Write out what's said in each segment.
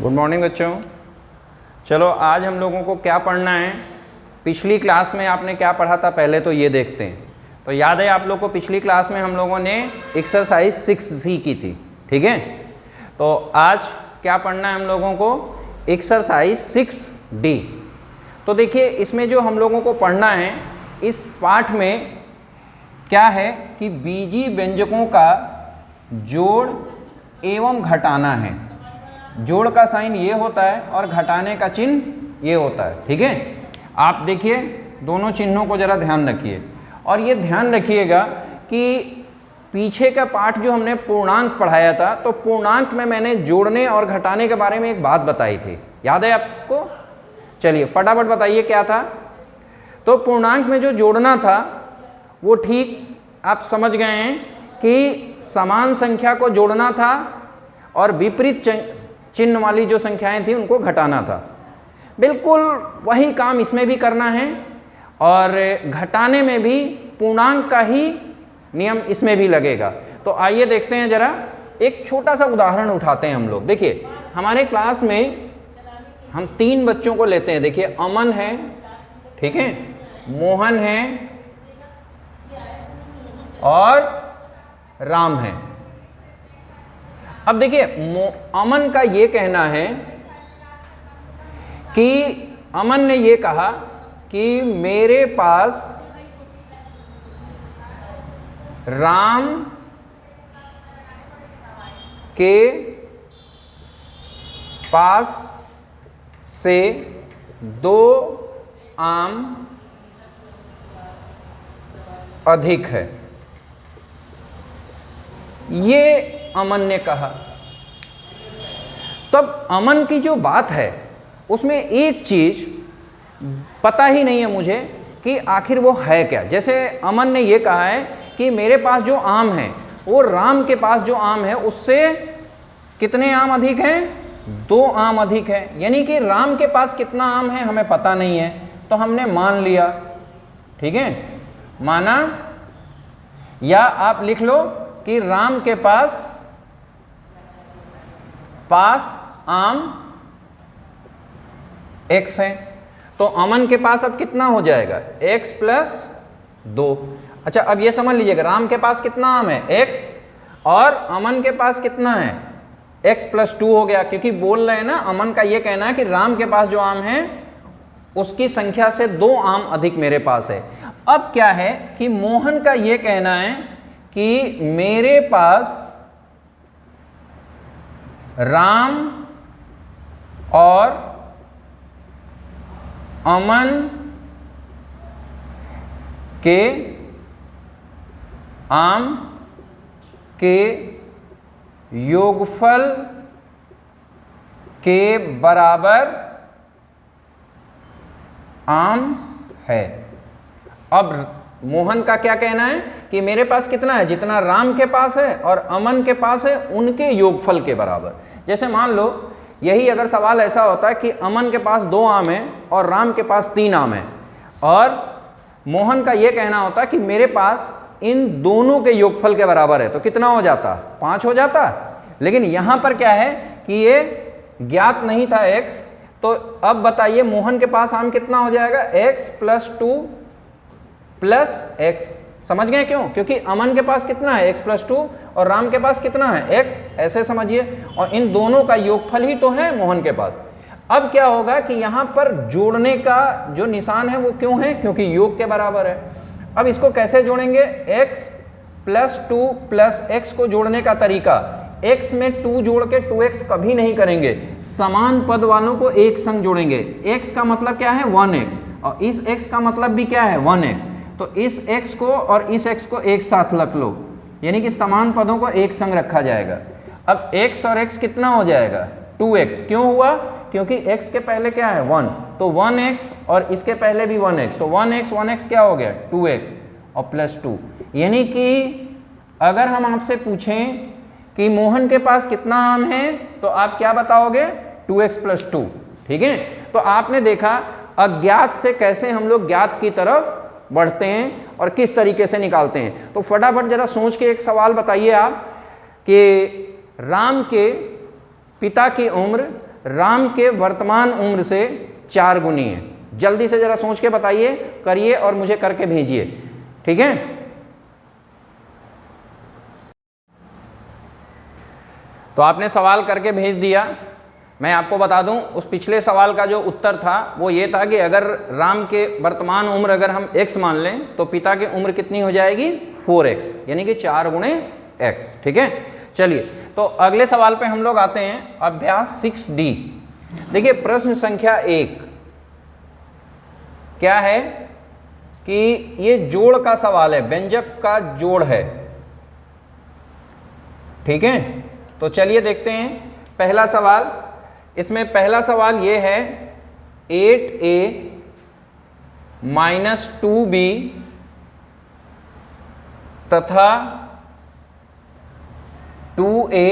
Good morning बच्चों। चलो आज हम लोगों को क्या पढ़ना है। पिछली क्लास में आपने क्या पढ़ा था पहले तो ये देखते हैं। तो याद है आप लोग को पिछली क्लास में हम लोगों ने एक्सरसाइज 6C की थी, ठीक है। तो आज क्या पढ़ना है हम लोगों को, एक्सरसाइज 6D। तो देखिए इसमें जो हम लोगों को पढ़ना है इस पाठ में क्या है कि बीजी व्यंजकों का जोड़ एवं घटाना है। जोड़ का साइन ये होता है और घटाने का चिन्ह ये होता है, ठीक है। आप देखिए दोनों चिन्हों को जरा ध्यान रखिए और ये ध्यान रखिएगा कि पीछे का पाठ जो हमने पूर्णांक पढ़ाया था तो पूर्णांक में मैंने जोड़ने और घटाने के बारे में एक बात बताई थी, याद है आपको। चलिए फटाफट बताइए क्या था। तो पूर्णांक में जो जोड़ना था वो ठीक आप समझ गए हैं कि समान संख्या को जोड़ना था और विपरीत चिन्ह वाली जो संख्याएं थी उनको घटाना था। बिल्कुल वही काम इसमें भी करना है और घटाने में भी पूर्णांक का ही नियम इसमें भी लगेगा। तो आइए देखते हैं जरा, एक छोटा सा उदाहरण उठाते हैं हम लोग। देखिए हमारे क्लास में हम 3 बच्चों को लेते हैं। देखिए अमन है, ठीक है, मोहन है और राम है। अब देखिए अमन का ये कहना है कि अमन ने ये कहा कि मेरे पास राम के पास से 2 आम अधिक है, ये अमन ने कहा। तब अमन की जो बात है उसमें एक चीज पता ही नहीं है मुझे कि आखिर वो है क्या। जैसे अमन ने ये कहा है कि मेरे पास जो आम है वो राम के पास जो आम है उससे कितने आम अधिक हैं, 2 आम अधिक है। यानी कि राम के पास कितना आम है हमें पता नहीं है, तो हमने मान लिया, ठीक है, माना। या आप लिख लो कि राम के पास आम x है, तो अमन के पास अब कितना हो जाएगा, x + 2। अच्छा अब ये समझ लीजिएगा राम के पास कितना आम है, x, और अमन के पास कितना है, x + 2 हो गया। क्योंकि बोल रहे हैं ना, अमन का ये कहना है कि राम के पास जो आम है उसकी संख्या से 2 आम अधिक मेरे पास है। अब क्या है कि मोहन का ये कहना है कि मेरे पास राम और अमन के आम के योगफल के बराबर आम है। अब मोहन का क्या कहना है कि मेरे पास कितना है, जितना राम के पास है और अमन के पास है उनके योगफल के बराबर। जैसे मान लो यही अगर सवाल ऐसा होता है कि अमन के पास 2 आम है और राम के पास 3 आम है, और मोहन का यह कहना होता है कि मेरे पास इन दोनों के योगफल के बराबर है, तो कितना हो जाता, 5 हो जाता। लेकिन यहां पर क्या है कि ये ज्ञात नहीं था x, तो अब बताइए मोहन के पास आम कितना हो जाएगा, x + 2 + x। समझ गए क्यों, क्योंकि अमन के पास कितना है, x + 2, और राम के पास कितना है, x, ऐसे समझिए, और इन दोनों का योगफल ही तो है मोहन के पास। अब क्या होगा कि यहाँ पर जोड़ने का जो निशान है वो क्यों है, क्योंकि योग के बराबर है। अब इसको कैसे जोड़ेंगे, x + 2 + x को जोड़ने का तरीका, x में 2 जोड़ के 2x कभी नहीं करेंगे, समान पद वालों को एक संग जोड़ेंगे। x का मतलब क्या है, 1x, और इस x का मतलब भी क्या है, 1x। तो इस x को और इस x को एक साथ रख लो, यानी कि समान पदों को एक संग रखा जाएगा। अब x और x कितना हो जाएगा, 2x। क्यों हुआ, क्योंकि x के पहले क्या है, 1, तो 1x, और इसके पहले भी 1x, तो 1x क्या हो गया, 2x और +2। यानी कि अगर हम आपसे पूछें कि मोहन के पास कितना आम है तो आप क्या बताओगे, 2x + 2, ठीक है। तो आपने देखा अज्ञात से कैसे हम लोग ज्ञात की तरफ बढ़ते हैं और किस तरीके से निकालते हैं। तो फटाफट जरा सोच के एक सवाल बताइए आप कि राम के पिता की उम्र राम के वर्तमान उम्र से 4 गुनी है। जल्दी से जरा सोच के बताइए, करिए और मुझे करके भेजिए, ठीक है। तो आपने सवाल करके भेज दिया। मैं आपको बता दूं, उस पिछले सवाल का जो उत्तर था वो ये था कि अगर राम के वर्तमान उम्र अगर हम x मान लें तो पिता की उम्र कितनी हो जाएगी 4x, यानी कि 4 गुणे x, ठीक है। चलिए तो अगले सवाल पे हम लोग आते हैं, अभ्यास 6D। देखिए प्रश्न संख्या 1 क्या है कि ये जोड़ का सवाल है, व्यंजक का जोड़ है, ठीक है। तो चलिए देखते हैं पहला सवाल। इसमें पहला सवाल ये है 8a माइनस 2b तथा 2a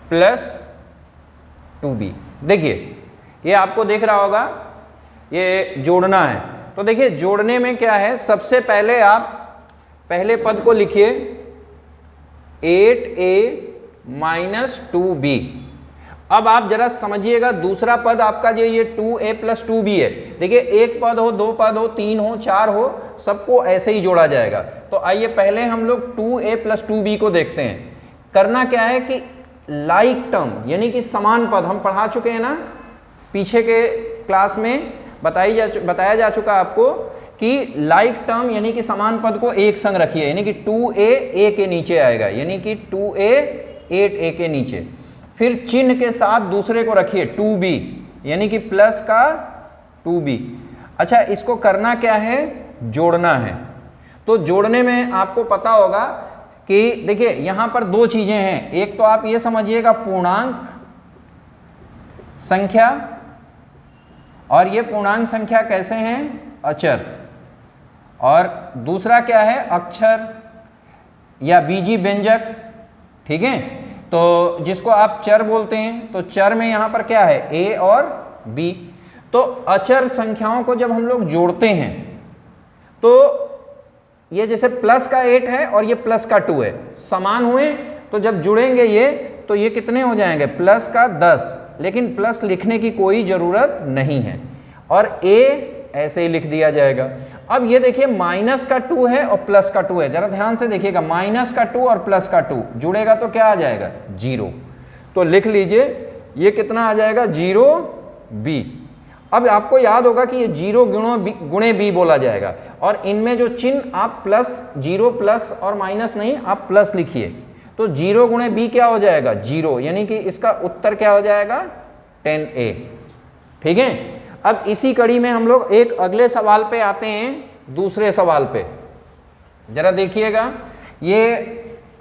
प्लस 2b। देखिए ये आपको दिख रहा होगा, ये जोड़ना है। तो देखिए जोड़ने में क्या है, सबसे पहले आप पहले पद को लिखिए 8a माइनस 2b। अब आप जरा समझिएगा दूसरा पद आपका जो ये 2a प्लस 2b है, देखिए एक पद हो, 2 पद हो, 3 हो, 4 हो, सबको ऐसे ही जोड़ा जाएगा। तो आइए पहले हम लोग 2a प्लस 2b को देखते हैं। करना क्या है कि लाइक टर्म यानी कि समान पद, हम पढ़ा चुके हैं ना पीछे के क्लास में, बताया जा चुका आपको कि लाइक टर्म यानी कि समान पद को एक संग रखिए, यानी कि 2a a के नीचे आएगा, यानी कि 2a 8a के नीचे। फिर चिन्ह के साथ दूसरे को रखिए 2b, यानी कि प्लस का 2b। अच्छा इसको करना क्या है, जोड़ना है। तो जोड़ने में आपको पता होगा कि देखिए यहां पर 2 चीजें हैं। एक तो आप ये समझिएगा पूर्णांक संख्या, और ये पूर्णांक संख्या कैसे हैं, अचर। और दूसरा क्या है, अक्षर या बीजी व्यंजक, ठीक है। तो जिसको आप चर बोलते हैं, तो चर में यहां पर क्या है, a और b। तो अचर संख्याओं को जब हम लोग जोड़ते हैं तो ये जैसे प्लस का 8 है और ये प्लस का 2 है, समान हुए, तो जब जुड़ेंगे ये तो ये कितने हो जाएंगे, प्लस का 10। लेकिन प्लस लिखने की कोई जरूरत नहीं है और a ऐसे ही लिख दिया जाएगा। अब ये देखिए माइनस का 2 है और प्लस का 2 है, जरा ध्यान से देखिएगा, माइनस का 2 और प्लस का 2 जुड़ेगा तो क्या आ जाएगा, 0। तो लिख लीजिए ये कितना आ जाएगा, 0b। अब आपको याद होगा कि ये 0 गुणे b बोला जाएगा, और इनमें जो चिन्ह आप प्लस 0 प्लस और माइनस नहीं, आप प्लस लिखिए। तो 0 गुणे b क्या हो जाएगा, 0, यानी कि इसका उत्तर क्या हो जाएगा, 10a, ठीक है। अब इसी कड़ी में हम लोग एक अगले सवाल पे आते हैं, दूसरे सवाल पे। जरा देखिएगा, ये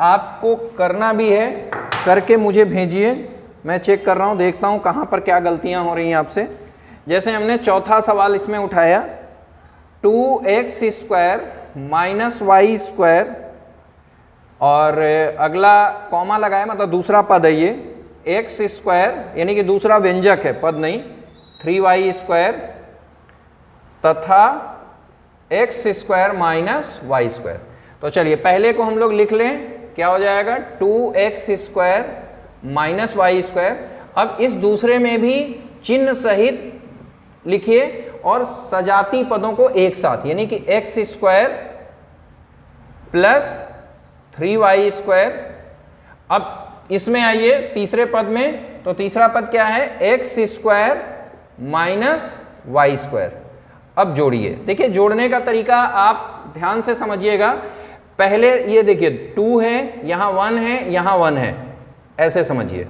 आपको करना भी है, करके मुझे भेजिए, मैं चेक कर रहा हूँ, देखता हूँ कहाँ पर क्या गलतियाँ हो रही हैं आपसे। जैसे हमने चौथा सवाल इसमें उठाया 2x square minus Y square, और अगला कॉमा लगाया, मतलब दूसरा पद है ये, x स्क्वायर यानी कि दूसरा व्यंजक है, पद नहीं, 3y स्क्वायर तथा x square minus Y square. तो चलिए पहले को हम लोग लिख लें, क्या हो जाएगा, 2x square minus Y square. अब इस दूसरे में भी चिन्ह सहित लिखिए और सजाती पदों को एक साथ, यानी कि x square plus 3y square. अब इसमें आइए तीसरे पद में, तो तीसरा पद क्या है, x square minus Y square. अब जोड़िए, देखिए जोड़ने का तरीका आप ध्यान से समझिएगा। पहले ये देखिए 2 है, यहाँ 1 है, यहाँ 1 है, ऐसे समझिए।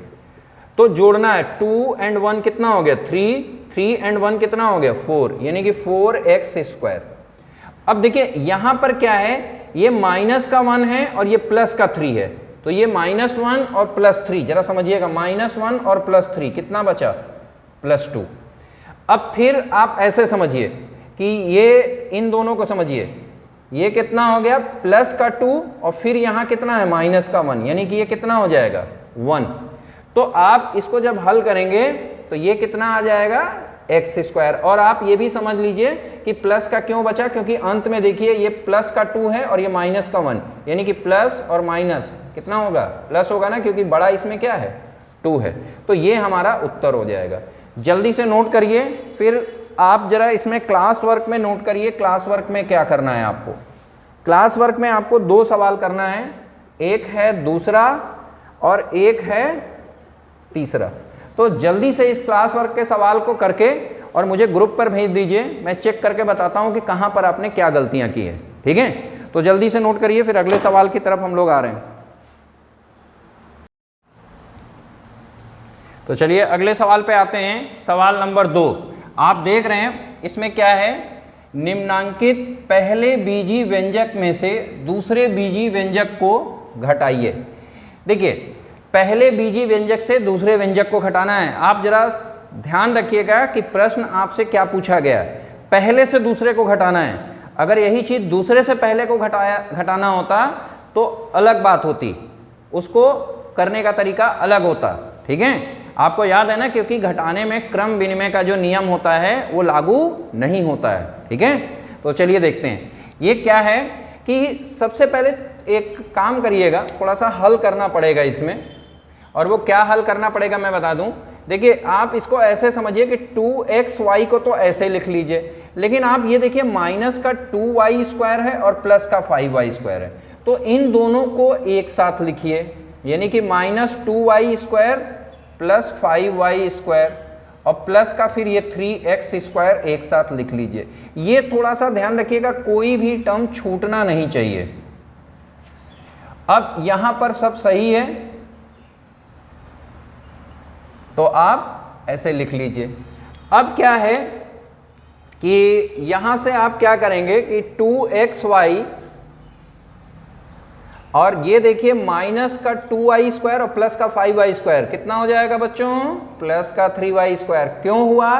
तो जोड़ना है, 2 and 1 कितना हो गया, 3, 3 and 1 कितना हो गया, 4, यानी कि 4x स्क्वायर। अब देखिए यहाँ पर क्या है, ये माइनस का 1 है और ये प्लस का 3 है, तो ये -1 और +3, जरा समझिएगा, -1 और +3 कितना बचा, +2। अब फिर आप ऐसे समझिए कि ये इन दोनों को समझिए, ये कितना हो गया, प्लस का 2 और फिर यहाँ कितना है, माइनस का 1, यानी कि ये कितना हो जाएगा, 1। तो आप इसको जब हल करेंगे तो ये कितना आ जाएगा, x स्क्वायर। और आप ये भी समझ लीजिए कि प्लस का क्यों बचा, क्योंकि अंत में देखिए ये प्लस का 2 है और ये माइनस का 1, यानी कि प्लस और माइनस कितना होगा, प्लस होगा ना, क्योंकि बड़ा इसमें क्या है, 2 है। तो ये हमारा उत्तर हो जाएगा। जल्दी से नोट करिए, फिर आप जरा इसमें क्लास वर्क में नोट करिए। क्लास वर्क में क्या करना है आपको? क्लास वर्क में आपको 2 सवाल करना है, एक है दूसरा और एक है तीसरा। तो जल्दी से इस क्लास वर्क के सवाल को करके और मुझे ग्रुप पर भेज दीजिए, मैं चेक करके बताता हूं कि कहां पर आपने क्या गलतियां की है। ठीक है, तो जल्दी से नोट करिए, फिर अगले सवाल की तरफ हम लोग आ रहे हैं। तो चलिए अगले सवाल पे आते हैं। सवाल नंबर 2 आप देख रहे हैं, इसमें क्या है? निम्नांकित पहले बीजी व्यंजक में से दूसरे बीजी व्यंजक को घटाइए। देखिए, पहले बीजी व्यंजक से दूसरे व्यंजक को घटाना है। आप जरा ध्यान रखिएगा कि प्रश्न आपसे क्या पूछा गया है। पहले से दूसरे को घटाना है। अगर यही चीज दूसरे से पहले को घटाना होता तो अलग बात होती, उसको करने का तरीका अलग होता। ठीक है, आपको याद है ना, क्योंकि घटाने में क्रम विनिमय का जो नियम होता है वो लागू नहीं होता है। ठीक है, तो चलिए देखते हैं ये क्या है। कि सबसे पहले एक काम करिएगा, थोड़ा सा हल करना पड़ेगा इसमें, और वो क्या हल करना पड़ेगा मैं बता दूं। देखिए, आप इसको ऐसे समझिए कि 2xy को तो ऐसे लिख लीजिए, लेकिन आप ये देखिए माइनस का 2y² है और प्लस का 5y² है, तो इन दोनों को एक साथ लिखिए, यानी कि -2y² प्लस 5y² और प्लस का फिर ये 3x² एक साथ लिख लीजिए। ये थोड़ा सा ध्यान रखिएगा, कोई भी टर्म छूटना नहीं चाहिए। अब यहां पर सब सही है तो आप ऐसे लिख लीजिए। अब क्या है कि यहां से आप क्या करेंगे कि 2xy और ये देखिए माइनस का 2y² और प्लस का 5y² कितना हो जाएगा बच्चों? प्लस का 3y²। क्यों हुआ?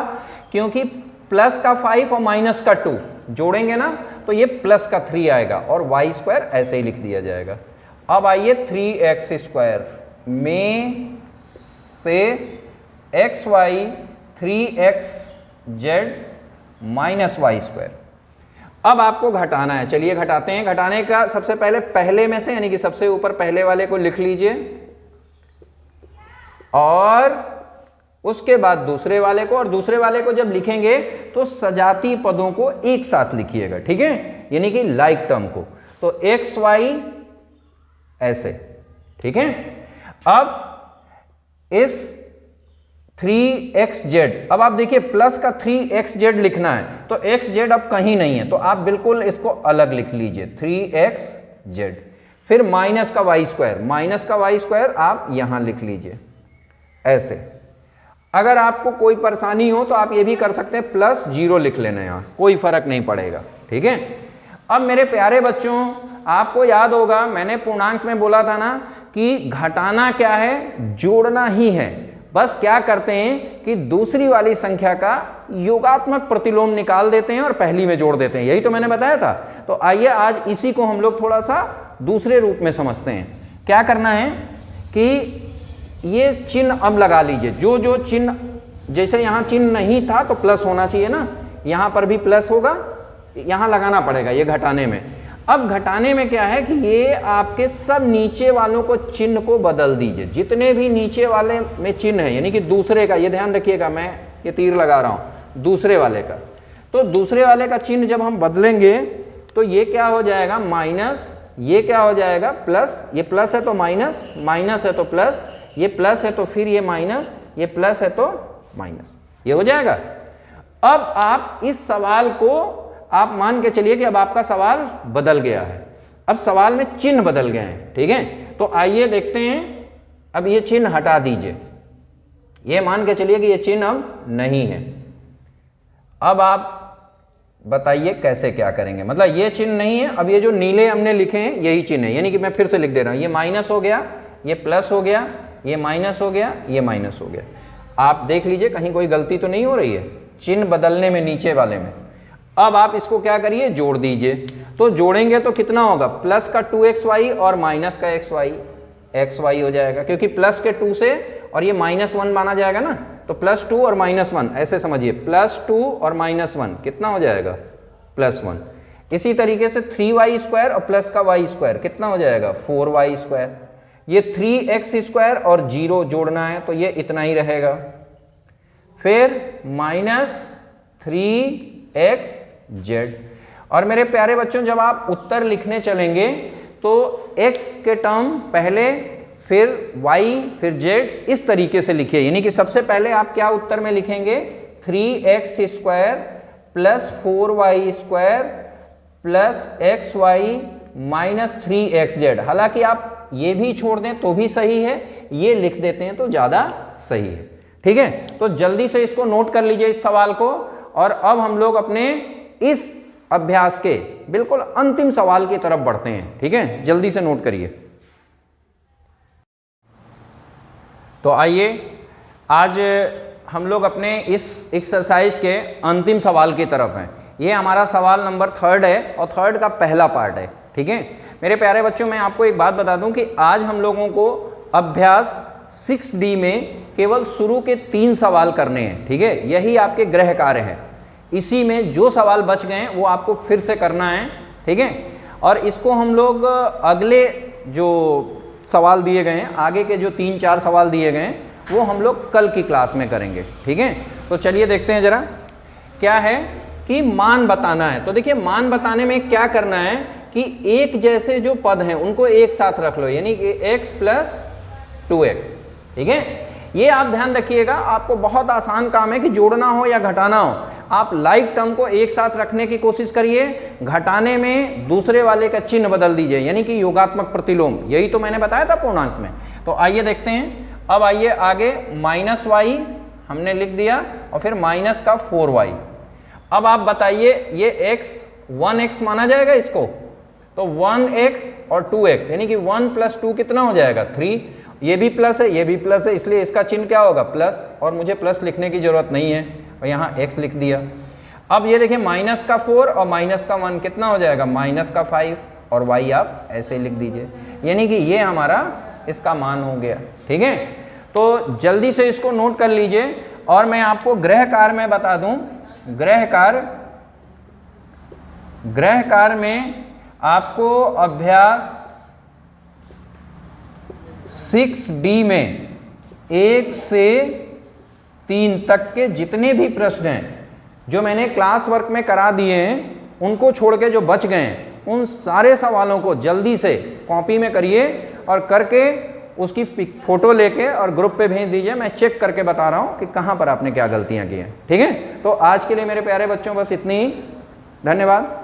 क्योंकि प्लस का 5 और माइनस का 2 जोड़ेंगे ना तो ये प्लस का 3 आएगा और y² ऐसे ही लिख दिया जाएगा। अब आइए 3x² में से xy 3xz माइनस y²। अब आपको घटाना है, चलिए घटाते हैं। घटाने का सबसे पहले में से यानी कि सबसे ऊपर पहले वाले को लिख लीजिए और उसके बाद दूसरे वाले को, और दूसरे वाले को जब लिखेंगे तो सजाती पदों को एक साथ लिखिएगा। ठीक है, यानी कि लाइक टर्म को। तो xy ऐसे। ठीक है, अब इस 3xz, अब आप देखिए प्लस का 3xz लिखना है तो xz अब कहीं नहीं है, तो आप बिल्कुल इसको अलग लिख लीजिए 3xz। फिर माइनस का y² आप यहां लिख लीजिए ऐसे। अगर आपको कोई परेशानी हो तो आप ये भी कर सकते हैं, +0 लिख लेना, यहां कोई फर्क नहीं पड़ेगा। ठीक है, अब मेरे प्यारे बच्चों, आपको याद होगा मैंने पूर्णांक में बोला था ना कि घटाना क्या है? जोड़ना ही है। बस क्या करते हैं कि दूसरी वाली संख्या का योगात्मक प्रतिलोम निकाल देते हैं और पहली में जोड़ देते हैं, यही तो मैंने बताया था। तो आइए आज इसी को हम लोग थोड़ा सा दूसरे रूप में समझते हैं। क्या करना है कि ये चिन्ह अब लगा लीजिए, जो चिन्ह, जैसे यहाँ चिन्ह नहीं था तो प्लस होना चाहिए ना, यहाँ पर भी प्लस होगा, यहाँ लगाना पड़ेगा ये घटाने में। अब घटाने में क्या है कि ये आपके सब नीचे वालों को चिन्ह को बदल दीजिए, जितने भी नीचे वाले में चिन्ह है, यानी कि दूसरे का, ये ध्यान रखिएगा मैं ये तीर लगा रहा हूं दूसरे वाले का। तो दूसरे वाले का चिन्ह जब हम बदलेंगे तो ये क्या हो जाएगा? माइनस, ये क्या हो जाएगा? प्लस। ये प्लस है तो माइनस, माइनस है तो प्लस, ये प्लस है तो फिर ये माइनस, ये प्लस है तो माइनस, ये हो जाएगा। अब आप इस सवाल को आप मान के चलिए कि अब आपका सवाल बदल गया है, अब सवाल में चिन्ह बदल गए हैं। ठीक है, तो आइए देखते हैं। अब ये चिन्ह हटा दीजिए, ये मान के चलिए कि ये चिन्ह अब नहीं है। अब आप बताइए कैसे क्या करेंगे? मतलब ये चिन्ह नहीं है, अब ये जो नीले हमने लिखे हैं यही चिन्ह है, यानी कि मैं फिर से लिख दे रहा हूं, ये माइनस हो गया, ये प्लस हो गया, ये माइनस हो गया, ये माइनस हो गया। आप देख लीजिए कहीं कोई गलती तो नहीं हो रही है चिन्ह बदलने में नीचे वाले में। अब आप इसको क्या करिए? जोड़ दीजिए। तो जोड़ेंगे तो कितना होगा? प्लस का 2xy और माइनस का xy हो जाएगा, क्योंकि प्लस के 2 से और ये -1 माना जाएगा ना, तो +2 और -1 ऐसे समझिए, +2 और -1 कितना हो जाएगा? +1। इसी तरीके से 3y² और प्लस का y² कितना हो जाएगा? 4y²। ये 3x² और 0 जोड़ना है तो ये इतना ही रहेगा। फिर -3xz। और मेरे प्यारे बच्चों, जब आप उत्तर लिखने चलेंगे तो x के टर्म पहले, फिर y, फिर z, इस तरीके से लिखिए। यानी कि सबसे पहले आप क्या उत्तर में लिखेंगे, 3x² + 4y² + xy - 3xz। हालांकि आप ये भी छोड़ दें तो भी सही है, ये लिख देते हैं तो ज़्यादा सही है। ठीक है, तो जल्दी से इसको नोट कर लीजिए इस सवाल को। और अब हम लोग अपने इस अभ्यास के बिल्कुल अंतिम सवाल की तरफ बढ़ते हैं। ठीक है, जल्दी से नोट करिए। तो आइए आज हम लोग अपने इस एक्सरसाइज के अंतिम सवाल की तरफ हैं। ये हमारा सवाल नंबर 3 है और 3 का पहला पार्ट है। ठीक है मेरे प्यारे बच्चों, मैं आपको एक बात बता दूं कि आज हम लोगों को अभ्यास 6D में केवल शुरू के 3 सवाल करने हैं। ठीक है, यही आपके गृह कार्य हैं। इसी में जो सवाल बच गए हैं वो आपको फिर से करना है। ठीक है, और इसको हम लोग अगले जो सवाल दिए गए हैं, आगे के जो 3-4 सवाल दिए गए हैं, वो हम लोग कल की क्लास में करेंगे। ठीक है, तो चलिए देखते हैं जरा क्या है कि मान बताना है। तो देखिए, मान बताने में क्या करना है कि एक जैसे जो पद हैं उनको एक साथ रख लो, यानी कि x + 2x। ठीक है, ये आप ध्यान रखिएगा, आपको बहुत आसान काम है कि जोड़ना हो या घटाना हो, आप लाइक टर्म को एक साथ रखने की कोशिश करिए, घटाने में दूसरे वाले का चिन्ह बदल दीजिए, यानी कि योगात्मक प्रतिलोम। यही तो मैंने बताया था पूर्णांक में। तो आइए देखते हैं। अब आइए आगे, -y हमने लिख दिया और फिर -4y। अब आप बताइए, ये x 1x माना जाएगा इसको, तो 1x और 2x, यानी कि 1 + 2 कितना हो जाएगा, 3। ये भी प्लस है, ये भी प्लस है, इसलिए इसका चिन्ह क्या होगा, प्लस। और मुझे प्लस लिखने की जरूरत नहीं है और यहाँ x लिख दिया। अब ये देखिए, -4 और -1 कितना हो जाएगा, -5, और y आप ऐसे लिख दीजिए, यानी कि ये हमारा इसका मान हो गया। ठीक है, तो जल्दी से इसको नोट कर लीजिए। और मैं आपको गृह कार्य में बता दूं, गृह कार्य में आपको अभ्यास 6D में 1 से 3 तक के जितने भी प्रश्न हैं जो मैंने क्लास वर्क में करा दिए हैं, उनको छोड़ के जो बच गए हैं, उन सारे सवालों को जल्दी से कॉपी में करिए और करके उसकी फोटो लेके और ग्रुप पे भेज दीजिए। मैं चेक करके बता रहा हूँ कि कहाँ पर आपने क्या गलतियाँ की हैं। ठीक है, तो आज के लिए मेरे प्यारे बच्चों बस इतनी ही। धन्यवाद।